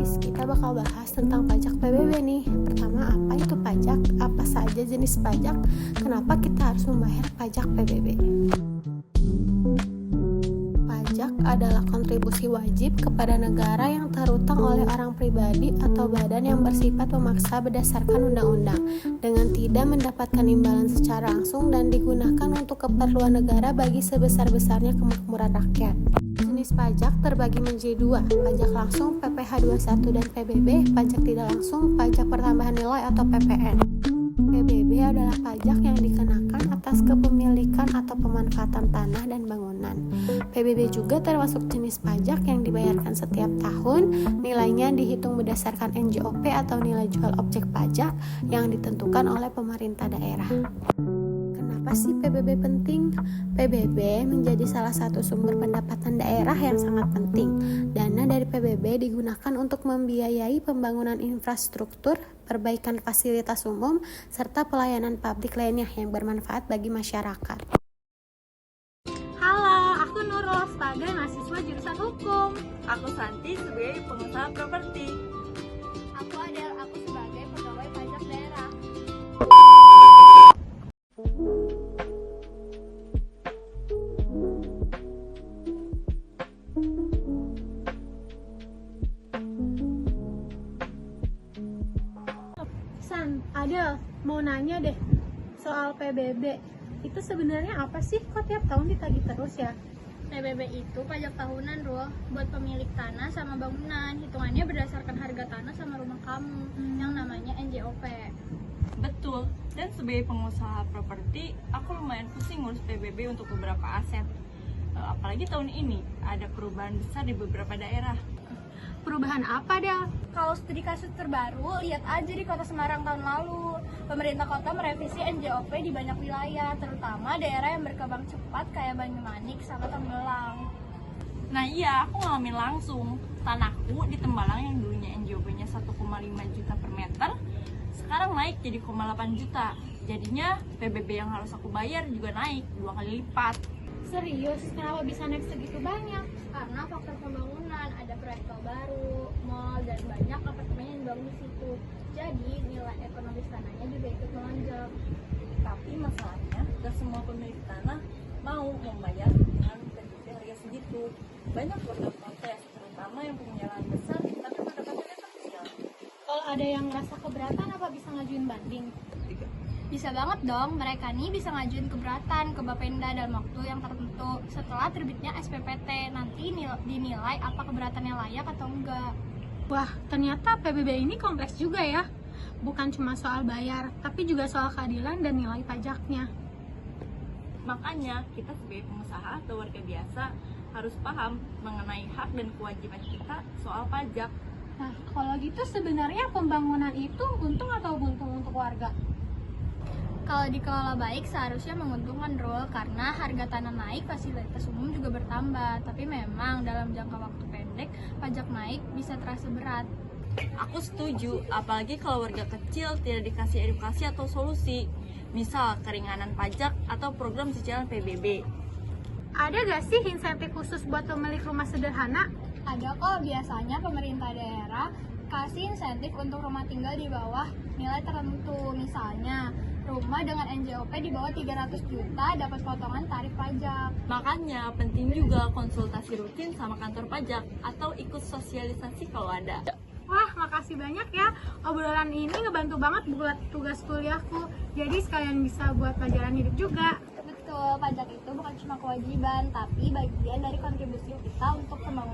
guys, kita bakal bahas tentang pajak PBB nih. Pertama, apa itu pajak? Apa saja jenis pajak? Kenapa kita harus membayar pajak PBB? Pajak adalah kontribusi wajib kepada negara yang terutang oleh orang pribadi atau badan yang bersifat memaksa berdasarkan undang-undang dengan tidak mendapatkan imbalan secara langsung dan digunakan untuk keperluan negara bagi sebesar-besarnya kemakmuran rakyat. Jenis pajak terbagi menjadi dua, pajak langsung PPh 21 dan PBB, pajak tidak langsung pajak pertambahan nilai atau PPN. PBB adalah pajak yang dikenakan atas kepemilikan atau pemanfaatan tanah dan bangunan. PBB juga termasuk jenis pajak yang dibayarkan setiap tahun, nilainya dihitung berdasarkan NJOP atau nilai jual objek pajak yang ditentukan oleh pemerintah daerah. Kenapa sih PBB penting? PBB menjadi salah satu sumber pendapatan daerah yang sangat penting. Dana dari PBB digunakan untuk membiayai pembangunan infrastruktur, perbaikan fasilitas umum, serta pelayanan publik lainnya yang bermanfaat bagi masyarakat. Halo, aku Nurul sebagai mahasiswa jurusan hukum. Aku Santi sebagai pengusaha properti. Aku Adel, aku sebagai pegawai pajak daerah. Adel, mau nanya deh soal PBB. Itu sebenarnya apa sih? Kok tiap tahun ditagih terus ya? PBB itu pajak tahunan, Rul, buat pemilik tanah sama bangunan. Hitungannya berdasarkan harga tanah sama rumah kamu, yang namanya NJOP. Betul, dan sebagai pengusaha properti, aku lumayan pusing ngurus PBB untuk beberapa aset. Apalagi tahun ini, ada perubahan besar di beberapa daerah. Perubahan apa, Del? Kalau studi kasus terbaru, lihat aja di Kota Semarang tahun lalu. Pemerintah kota merevisi NJOP di banyak wilayah, terutama daerah yang berkembang cepat kayak Banyumanik sama Tembelang. Nah iya, aku ngalamin langsung. Tanahku di Tembalang yang dulunya NJOP-nya 1,5 juta per meter, sekarang naik jadi 0,8 juta. Jadinya PBB yang harus aku bayar juga naik 2 kali lipat. Serius? Kenapa bisa naik segitu banyak? Karena faktor pembangunan, ada proyek tol baru, mall, dan banyak apartemen yang dibangun di situ. Jadi nilai ekonomis tanahnya juga ikut melonjak. Tapi masalahnya, gak semua pemilik tanah mau membayar dengan PBB harga segitu. Banyak warga protes, terutama yang punya lahan besar, tapi pendapatannya kecil. Kalau ada yang ngerasa keberatan, apa bisa ngajuin banding? Bisa banget dong, mereka nih bisa ngajuin keberatan ke Bapenda dalam waktu yang tertentu setelah terbitnya SPPT. Nanti dinilai apa keberatannya layak atau enggak. Wah, ternyata PBB ini kompleks juga ya. Bukan cuma soal bayar, tapi juga soal keadilan dan nilai pajaknya. Makanya kita sebagai pengusaha atau warga biasa harus paham mengenai hak dan kewajiban kita soal pajak. Nah, kalau gitu sebenarnya pembangunan itu untung atau buntung untuk warga? Kalau dikelola baik seharusnya menguntungkan, Rul, karena harga tanah naik, fasilitas umum juga bertambah. Tapi memang dalam jangka waktu pendek, pajak naik bisa terasa berat. Aku setuju, apalagi kalau warga kecil tidak dikasih edukasi atau solusi, misal keringanan pajak atau program cicilan PBB. Ada gak sih insentif khusus buat pemilik rumah sederhana? Ada kok, biasanya pemerintah daerah kasih insentif untuk rumah tinggal di bawah nilai tertentu. Misalnya, rumah dengan NJOP di bawah 300 juta dapat potongan tarif pajak. Makanya penting juga konsultasi rutin sama kantor pajak atau ikut sosialisasi kalau ada. Wah, makasih banyak ya. Obrolan ini ngebantu banget buat tugas kuliahku. Jadi sekalian bisa buat pelajaran hidup juga. Betul, pajak itu bukan cuma kewajiban, tapi bagian dari kontribusi kita untuk pembangunan